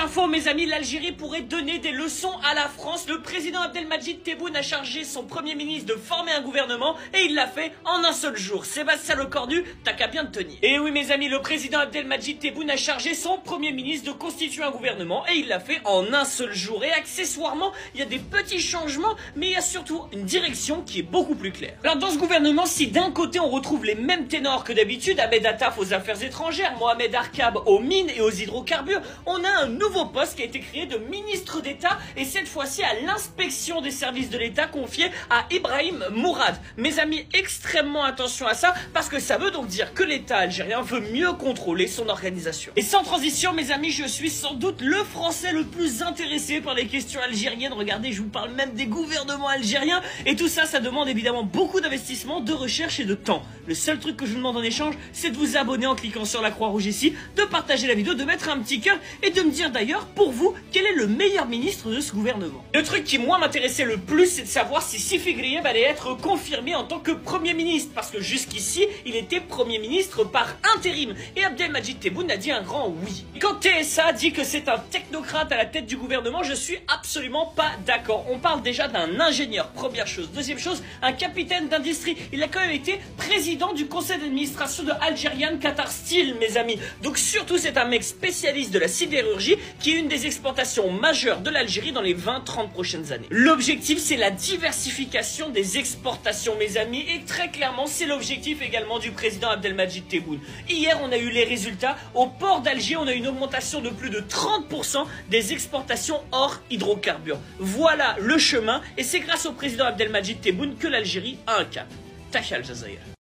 info, mes amis, l'Algérie pourrait donner des leçons à la France. Le président Abdelmadjid Tebboune a chargé son premier ministre de former un gouvernement et il l'a fait en un seul jour. Sébastien Lecornu, t'as qu'à bien te tenir. Et oui, mes amis, le président Abdelmadjid Tebboune a chargé son premier ministre de constituer un gouvernement et il l'a fait en un seul jour. Et accessoirement, il y a des petits changements, mais il y a surtout une direction qui est beaucoup plus claire. Alors dans ce gouvernement, si d'un côté on retrouve les mêmes ténors que d'habitude, Ahmed Attaf aux affaires étrangères, Mohamed Arkab aux mines et aux hydrocarbures, on a un nouveau poste qui a été créé de ministre d'État et cette fois-ci à l'inspection des services de l'État confié à Ibrahim Mourad. Mes amis, extrêmement attention à ça parce que ça veut donc dire que l'État algérien veut mieux contrôler son organisation. Et sans transition, mes amis, je suis sans doute le Français le plus intéressé par les questions algériennes. Regardez, je vous parle même des gouvernements algériens et tout ça, ça demande évidemment beaucoup d'investissement, de recherche et de temps. Le seul truc que je vous demande en échange, c'est de vous abonner en cliquant sur la croix rouge ici, de partager la vidéo, de mettre un petit cœur et de me dire d'ailleurs, pour vous, quel est le meilleur ministre de ce gouvernement. Le truc qui, moi, m'intéressait le plus, c'est de savoir si Sifi Grieb allait être confirmé en tant que Premier ministre, parce que jusqu'ici, il était Premier ministre par intérim, et Abdelmadjid Tebboune a dit un grand oui. Et quand TSA dit que c'est un technocrate à la tête du gouvernement, je suis absolument pas d'accord. On parle déjà d'un ingénieur, première chose. Deuxième chose, un capitaine d'industrie. Il a quand même été président du conseil d'administration de Algerian Qatar Steel, mes amis. Donc surtout, c'est un mec spécialiste de la sidérurgie qui est une des exportations majeures de l'Algérie dans les 20-30 prochaines années. L'objectif, c'est la diversification des exportations, mes amis, et très clairement, c'est l'objectif également du président Abdelmadjid Tebboune. Hier, on a eu les résultats. Au port d'Alger, on a eu une augmentation de plus de 30% des exportations hors hydrocarbures. Voilà le chemin, et c'est grâce au président Abdelmadjid Tebboune que l'Algérie a un cap. Tahia Al Jazair.